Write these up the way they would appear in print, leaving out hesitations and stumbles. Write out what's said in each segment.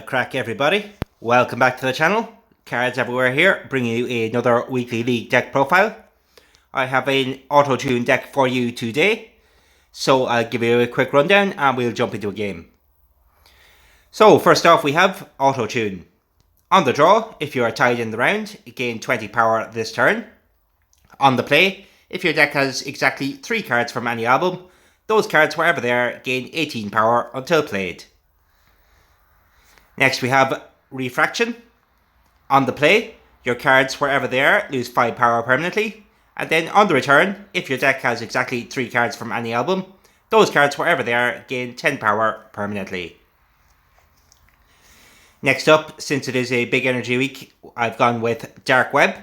Crack everybody, welcome back to the channel. Cards Everywhere here, bringing you another weekly league deck profile. I have an auto-tune deck for you today, so I'll give you a quick rundown and we'll jump into a game. So first off we have auto-tune. On the draw, if you are tied in the round, gain 20 power this turn. On the play, if your deck has exactly 3 cards from any album, those cards wherever they are gain 18 power until played. Next we have Refraction. On the play, your cards wherever they are lose 5 power permanently, and then on the return, if your deck has exactly 3 cards from any album, those cards wherever they are gain 10 power permanently. Next up, since it is a big energy week, I've gone with Dark Web.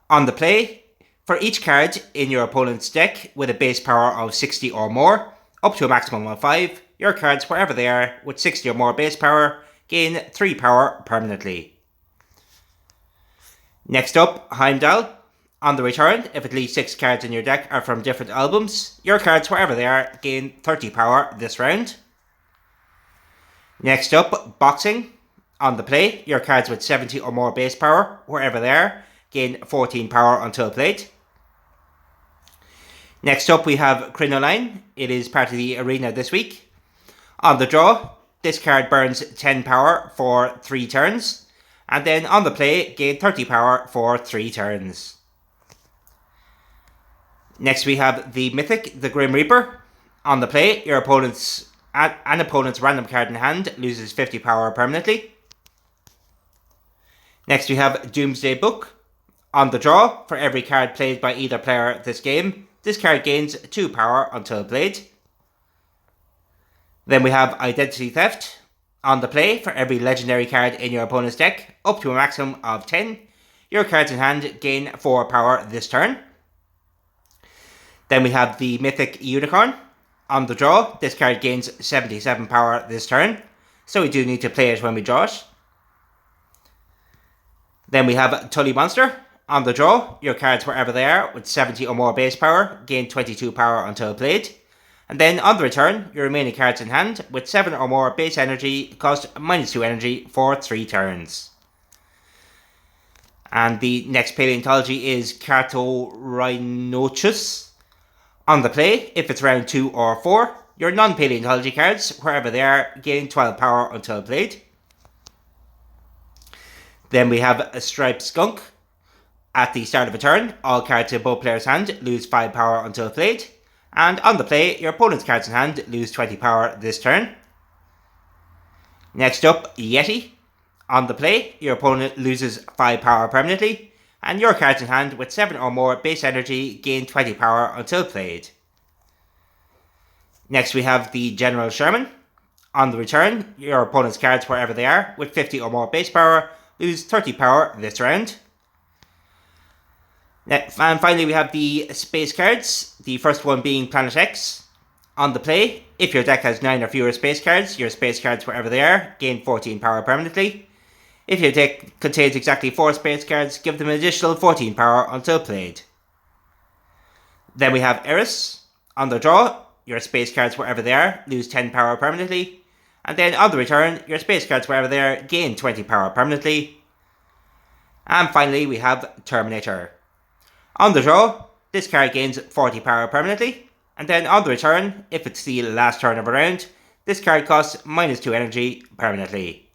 On the play, for each card in your opponent's deck with a base power of 60 or more, up to a maximum of 5, your cards wherever they are with 60 or more base power gain 3 power permanently. Next up, Heimdall. On the return, if at least 6 cards in your deck are from different albums, your cards wherever they are gain 30 power this round. Next up, Boxing. On the play, your cards with 70 or more base power, wherever they are, gain 14 power until played. Next up we have Crinoline. It is part of the arena this week. On the draw, this card burns 10 power for 3 turns, and then on the play, gain 30 power for 3 turns. Next we have the Mythic, the Grim Reaper. On the play, your opponent's random card in hand loses 50 power permanently. Next we have Doomsday Book. On the draw, for every card played by either player this game, this card gains 2 power until played. Then we have Identity Theft. On the play, for every legendary card in your opponent's deck, up to a maximum of 10, your cards in hand gain 4 power this turn. Then we have the Mythic Unicorn. On the draw, this card gains 77 power this turn, so we do need to play it when we draw it. Then we have Tully Monster. On the draw, your cards wherever they are with 70 or more base power gain 22 power until played. And then on the return, your remaining cards in hand with 7 or more base energy cost -2 energy for 3 turns. And the next paleontology is Cartorhinochus. On the play, if it's round 2 or 4, your non-paleontology cards, wherever they are, gain 12 power until played. Then we have a Striped Skunk. At the start of a turn, all cards in both players' hand lose 5 power until played. And on the play, your opponent's cards in hand lose 20 power this turn. Next up, Yeti. On the play, your opponent loses 5 power permanently, and your cards in hand with 7 or more base energy gain 20 power until played. Next we have the General Sherman. On the return, your opponent's cards wherever they are with 50 or more base power lose 30 power this round. And finally we have the space cards, the first one being Planet X. On the play, if your deck has 9 or fewer space cards, your space cards wherever they are gain 14 power permanently. If your deck contains exactly 4 space cards, give them an additional 14 power until played. Then we have Eris. On the draw, your space cards wherever they are lose 10 power permanently. And then on the return, your space cards wherever they are gain 20 power permanently. And finally we have Terminator. On the draw, this card gains 40 power permanently, and then on the return, if it's the last turn of a round, this card costs -2 energy permanently.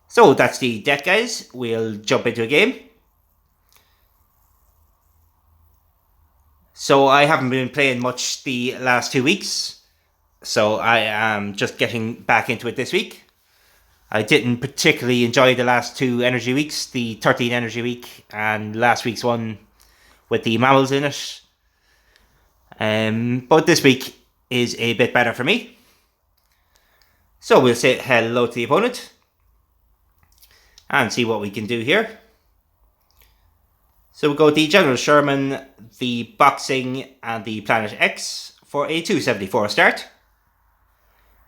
So that's the deck, guys. We'll jump into a game. So I haven't been playing much the last 2 weeks, so I am just getting back into it this week. I didn't particularly enjoy the last 2 energy weeks, the 13 energy week and last week's one with the mammals in it. But this week is a bit better for me. So we'll say hello to the opponent and see what we can do here. So we'll go the General Sherman, the Boxing and the Planet X for a 274 start.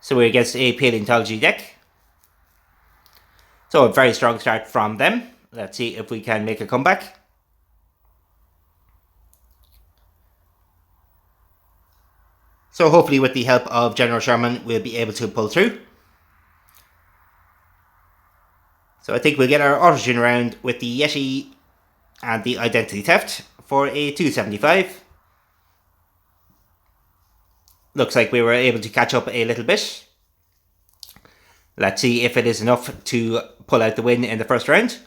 So we're against a paleontology deck. So a very strong start from them. Let's see if we can make a comeback. So hopefully with the help of General Sherman, we'll be able to pull through. So I think we'll get our auto-tune round with the Yeti and the Identity Theft for a 275. Looks like we were able to catch up a little bit. Let's see if it is enough to pull out the win in the first round.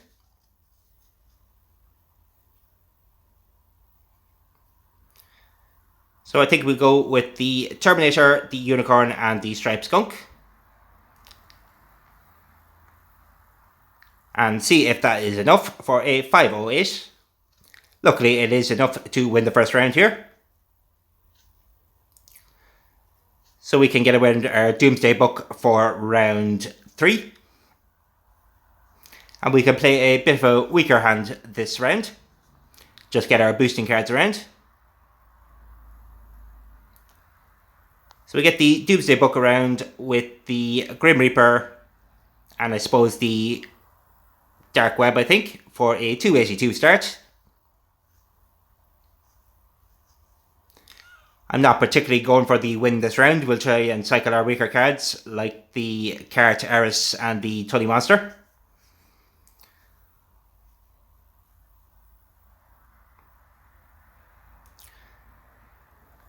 So I think we'll go with the Terminator, the Unicorn, and the Striped Skunk. And see if that is enough for a 508. Luckily, it is enough to win the first round here. So we can get around our Doomsday Book for round 3. And we can play a bit of a weaker hand this round. Just get our boosting cards around. So we get the Doomsday Book around with the Grim Reaper and I suppose the Dark Web, I think, for a 282 start. I'm not particularly going for the win this round. We'll try and cycle our weaker cards like the Cart Eris and the Tully Monster.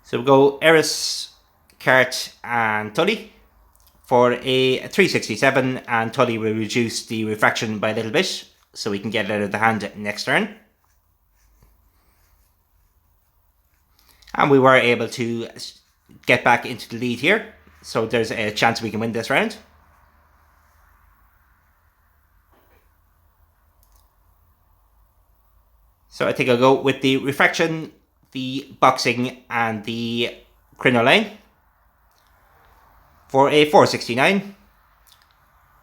So we'll go Eris, Cart and Tully for a 367, and Tully will reduce the refraction by a little bit so we can get it out of the hand next turn. And we were able to get back into the lead here, so there's a chance we can win this round. So I think I'll go with the refraction, the boxing and the crinoline for a 469.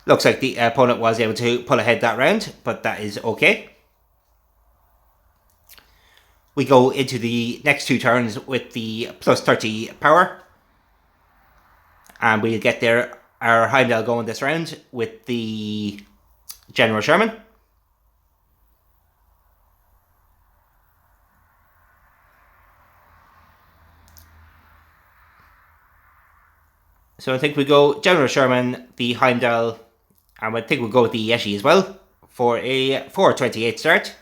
Looks like the opponent was able to pull ahead that round, but that is okay. We go into the next 2 turns with the plus 30 power. And we'll get our Heimdall going this round with the General Sherman. So I think we go General Sherman, the Heimdall, and I think we'll go with the Yeti as well for a 428 start.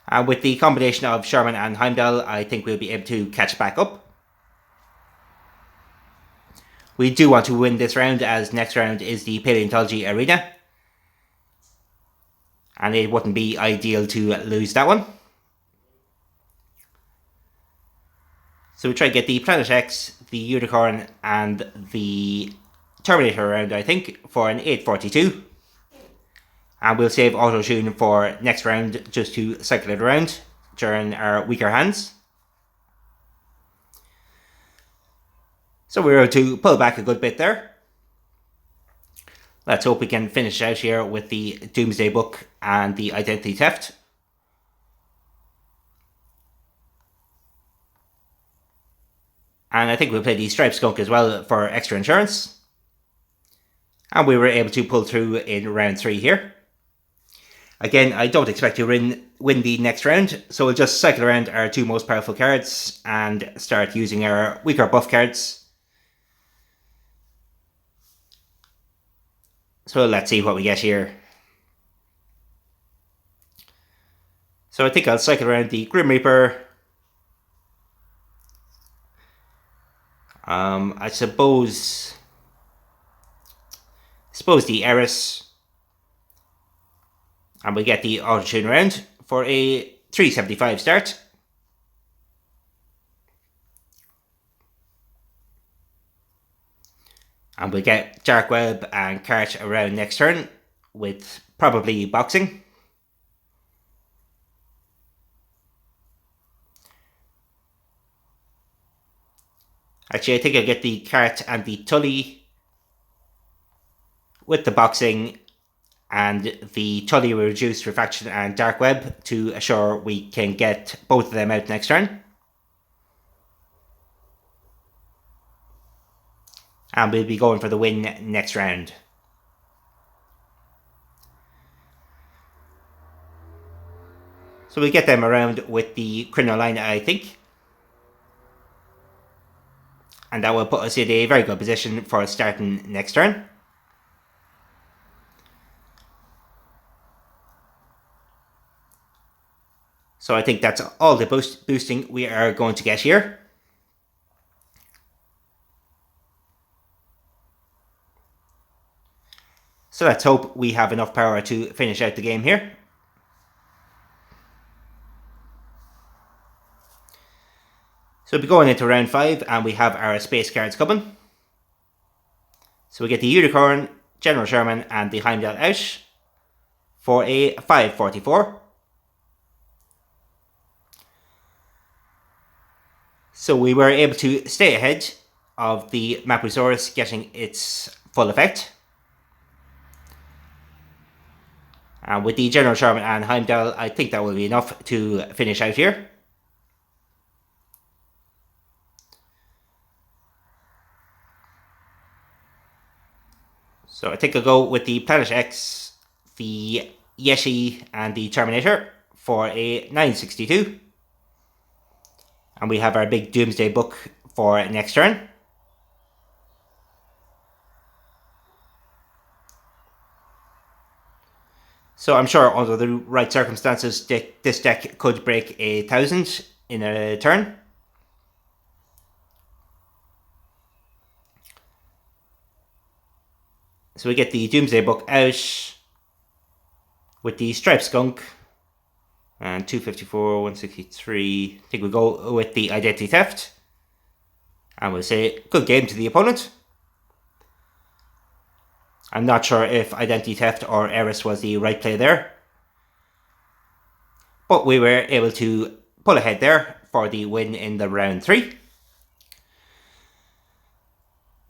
And with the combination of Sherman and Heimdall, I think we'll be able to catch back up. We do want to win this round, as next round is the Paleontology Arena. And it wouldn't be ideal to lose that one. So we try to get the Planet X, the Unicorn, and the Terminator around, I think, for an 842. And we'll save auto-tune for next round just to cycle it around during our weaker hands. So we were able to pull back a good bit there. Let's hope we can finish out here with the Doomsday Book and the Identity Theft. And I think we'll play the Striped Skunk as well for extra insurance. And we were able to pull through in round 3 here. Again, I don't expect to win the next round, so we'll just cycle around our 2 most powerful cards and start using our weaker buff cards. So let's see what we get here. So I think I'll cycle around the Grim Reaper. I suppose the Eris. And we get the auto-tune round for a 375 start. And we'll get Dark Web and Cart around next turn with probably boxing. Actually, I think I'll get the Cart and the Tully with the boxing, and the Tully will reduce refraction and Dark Web to assure we can get both of them out next turn. And we'll be going for the win next round. So we'll get them around with the crinoline, I think. And that will put us in a very good position for starting next turn. So I think that's all the boosting we are going to get here. So let's hope we have enough power to finish out the game here. So we'll be going into round 5 and we have our space cards coming. So we get the Unicorn, General Sherman and the Heimdall out for a 544. So we were able to stay ahead of the Mapusaurus getting its full effect. And with the General Sherman and Heimdall, I think that will be enough to finish out here. So I think I'll go with the Planet X, the Yeti and the Terminator for a 962. And we have our big Doomsday book for next turn. So I'm sure under the right circumstances, this deck could break 1,000 in a turn. So we get the Doomsday book out with the Striped Skunk and 254, 163. I think we'll go with the Identity Theft. And we'll say good game to the opponent. I'm not sure if Identity Theft or Eris was the right play there. But we were able to pull ahead there for the win in the round 3.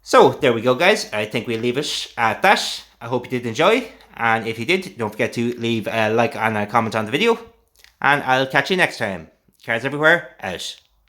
So there we go guys, I think we'll leave it at that. I hope you did enjoy, and if you did, don't forget to leave a like and a comment on the video. And I'll catch you next time. Cards everywhere, out.